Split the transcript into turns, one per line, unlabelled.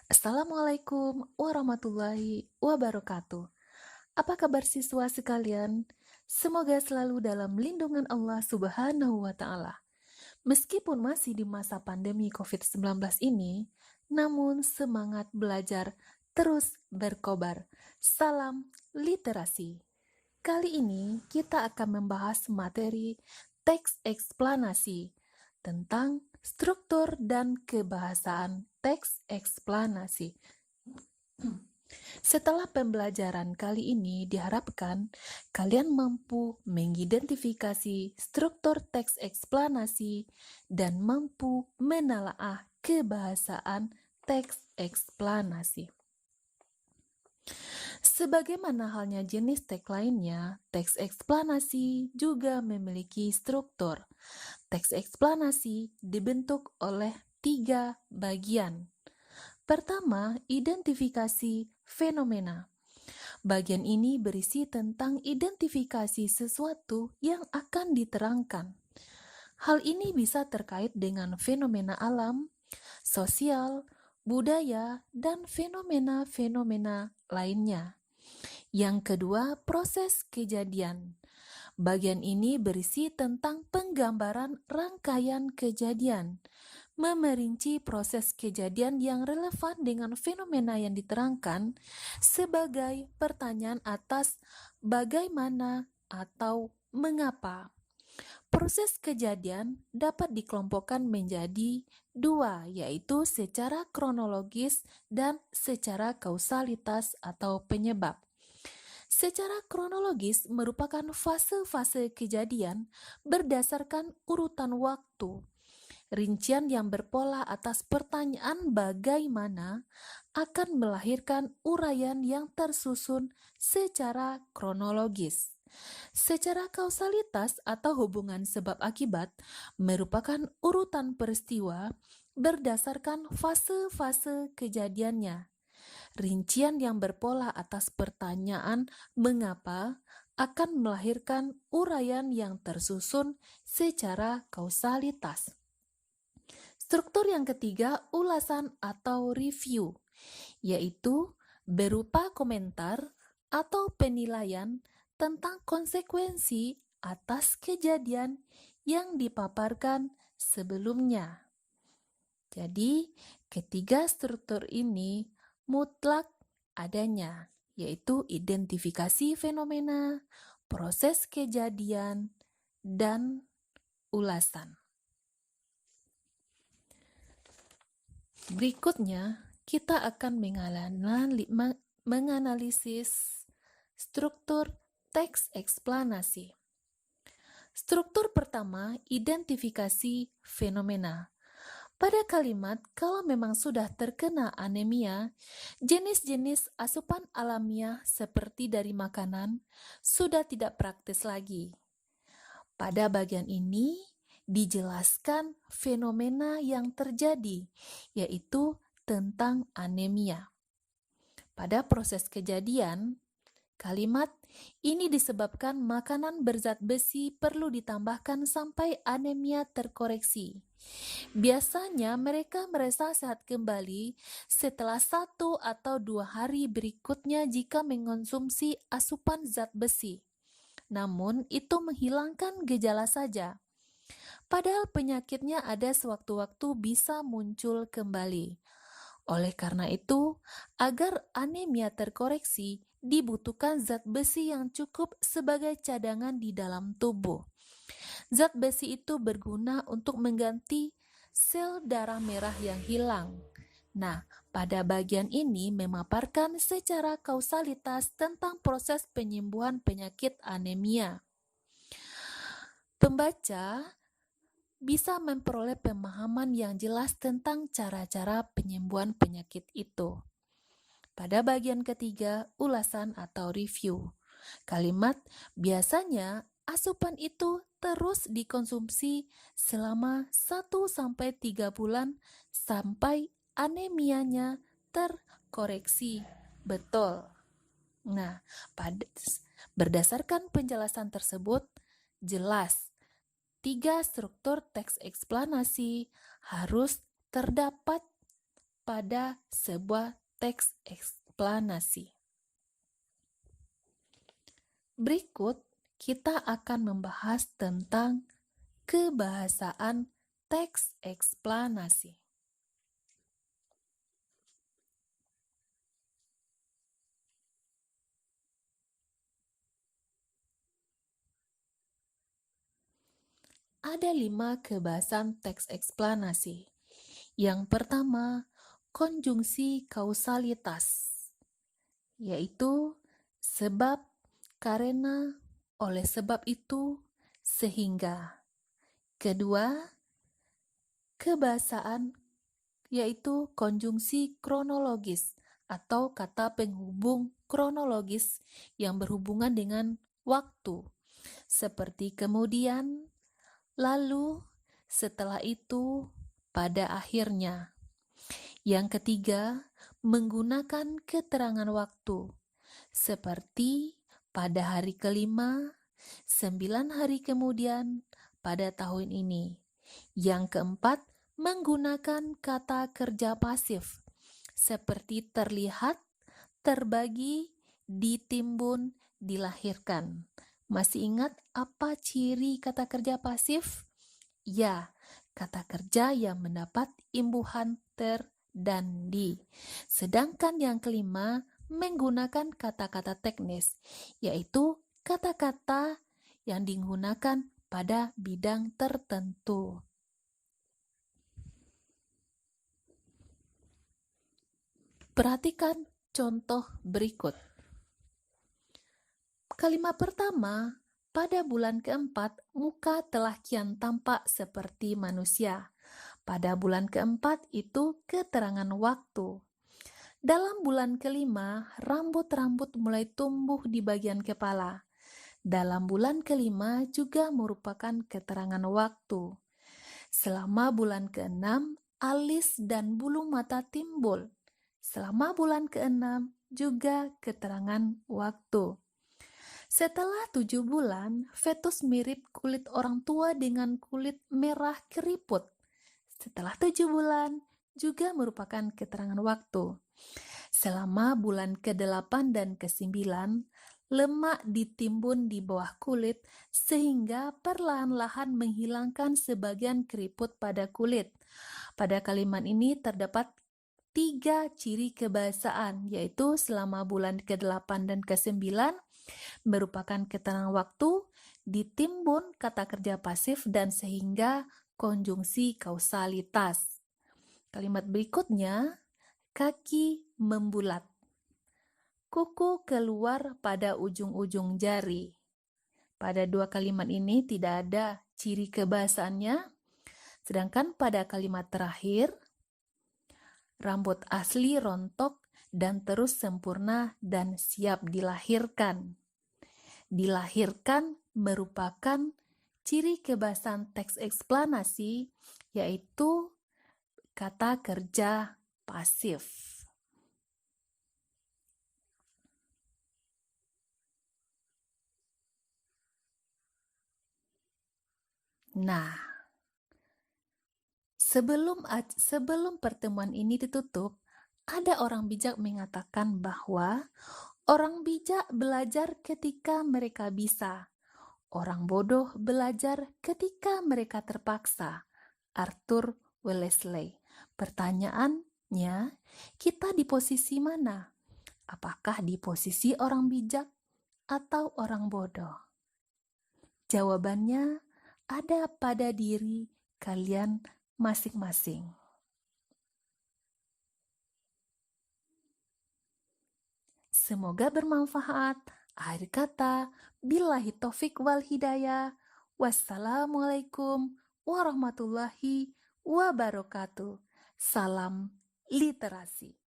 Assalamualaikum warahmatullahi wabarakatuh. Apa kabar siswa sekalian? Semoga selalu dalam lindungan Allah Subhanahu wa Ta'ala. Meskipun masih di masa pandemi COVID-19 ini, namun semangat belajar terus berkobar. Salam literasi. Kali ini kita akan membahas materi teks eksplanasi tentang struktur dan kebahasaan teks eksplanasi. Setelah pembelajaran kali ini diharapkan kalian mampu mengidentifikasi struktur teks eksplanasi dan mampu menelaah kebahasaan teks eksplanasi. Sebagaimana halnya jenis teks lainnya, teks eksplanasi juga memiliki struktur. Teks eksplanasi dibentuk oleh 3 bagian. Pertama, identifikasi fenomena. Bagian ini berisi tentang identifikasi sesuatu yang akan diterangkan. Hal ini bisa terkait dengan fenomena alam, sosial, budaya, dan fenomena-fenomena lainnya. Yang kedua, proses kejadian. Bagian ini berisi tentang penggambaran rangkaian kejadian, memerinci proses kejadian yang relevan dengan fenomena yang diterangkan sebagai pertanyaan atas bagaimana atau mengapa. Proses kejadian dapat dikelompokkan menjadi 2, yaitu secara kronologis dan secara kausalitas atau penyebab. Secara kronologis merupakan fase-fase kejadian berdasarkan urutan waktu. Rincian yang berpola atas pertanyaan bagaimana akan melahirkan uraian yang tersusun secara kronologis. Secara kausalitas atau hubungan sebab akibat merupakan urutan peristiwa berdasarkan fase-fase kejadiannya. Rincian yang berpola atas pertanyaan mengapa akan melahirkan uraian yang tersusun secara kausalitas. Struktur yang ketiga, ulasan atau review, yaitu berupa komentar atau penilaian tentang konsekuensi atas kejadian yang dipaparkan sebelumnya. Jadi, ketiga struktur ini mutlak adanya, yaitu identifikasi fenomena, proses kejadian, dan ulasan. Berikutnya, kita akan menganalisis struktur teks eksplanasi. Struktur pertama, identifikasi fenomena. Pada kalimat, kalau memang sudah terkena anemia, jenis-jenis asupan alamiah seperti dari makanan sudah tidak praktis lagi. Pada bagian ini, dijelaskan fenomena yang terjadi, yaitu tentang anemia. Pada proses kejadian, kalimat ini disebabkan makanan berzat besi perlu ditambahkan sampai anemia terkoreksi. Biasanya mereka merasa sehat kembali setelah 1 atau 2 hari berikutnya jika mengonsumsi asupan zat besi. Namun itu menghilangkan gejala saja. Padahal penyakitnya ada sewaktu-waktu bisa muncul kembali. Oleh karena itu, agar anemia terkoreksi, dibutuhkan zat besi yang cukup sebagai cadangan di dalam tubuh. Zat besi itu berguna untuk mengganti sel darah merah yang hilang. Nah, pada bagian ini memaparkan secara kausalitas tentang proses penyembuhan penyakit anemia. Pembaca bisa memperoleh pemahaman yang jelas tentang cara-cara penyembuhan penyakit itu. Pada bagian ketiga, ulasan atau review. Kalimat biasanya asupan itu terus dikonsumsi selama 1-3 bulan sampai anemianya terkoreksi betul. Nah, berdasarkan penjelasan tersebut, jelas Ketiga struktur teks eksplanasi harus terdapat pada sebuah teks eksplanasi. Berikut kita akan membahas tentang kebahasaan teks eksplanasi. Ada 5 kebahasaan teks eksplanasi. Yang pertama, konjungsi kausalitas, yaitu sebab, karena, oleh sebab itu, sehingga. Kedua, kebahasaan yaitu konjungsi kronologis atau kata penghubung kronologis yang berhubungan dengan waktu, seperti kemudian, lalu, setelah itu, pada akhirnya. Yang ketiga, menggunakan keterangan waktu, seperti pada hari kelima, 9 hari kemudian, pada tahun ini. Yang keempat, menggunakan kata kerja pasif, seperti terlihat, terbagi, ditimbun, dilahirkan. Masih ingat apa ciri kata kerja pasif? Ya, kata kerja yang mendapat imbuhan ter dan di. Sedangkan yang kelima, menggunakan kata-kata teknis, yaitu kata-kata yang digunakan pada bidang tertentu. Perhatikan contoh berikut. Kalimat pertama, pada bulan keempat, muka telah kian tampak seperti manusia. Pada bulan keempat itu keterangan waktu. Dalam bulan kelima, rambut-rambut mulai tumbuh di bagian kepala. Dalam bulan kelima juga merupakan keterangan waktu. Selama bulan keenam, alis dan bulu mata timbul. Selama bulan keenam juga keterangan waktu. Setelah 7 bulan, fetus mirip kulit orang tua dengan kulit merah keriput. Setelah 7 bulan, juga merupakan keterangan waktu. Selama bulan ke-8 dan ke-9, lemak ditimbun di bawah kulit sehingga perlahan-lahan menghilangkan sebagian keriput pada kulit. Pada kalimat ini terdapat 3 ciri kebahasaan, yaitu selama bulan ke-8 dan ke-9, merupakan keterangan waktu, ditimbun kata kerja pasif, dan sehingga konjungsi kausalitas. Kalimat berikutnya, kaki membulat. Kuku keluar pada ujung-ujung jari. Pada 2 kalimat ini tidak ada ciri kebahasaannya, sedangkan pada kalimat terakhir, rambut asli rontok dan terus sempurna dan siap dilahirkan. Dilahirkan merupakan ciri kebahasaan teks eksplanasi, yaitu kata kerja pasif. Nah, sebelum pertemuan ini ditutup, ada orang bijak mengatakan bahwa orang bijak belajar ketika mereka bisa. Orang bodoh belajar ketika mereka terpaksa. Arthur Wellesley. Pertanyaannya, kita di posisi mana? Apakah di posisi orang bijak atau orang bodoh? Jawabannya ada pada diri kalian masing-masing. Semoga bermanfaat. Akhir kata, billahi taufik wal hidayah. Wassalamualaikum warahmatullahi wabarakatuh. Salam literasi.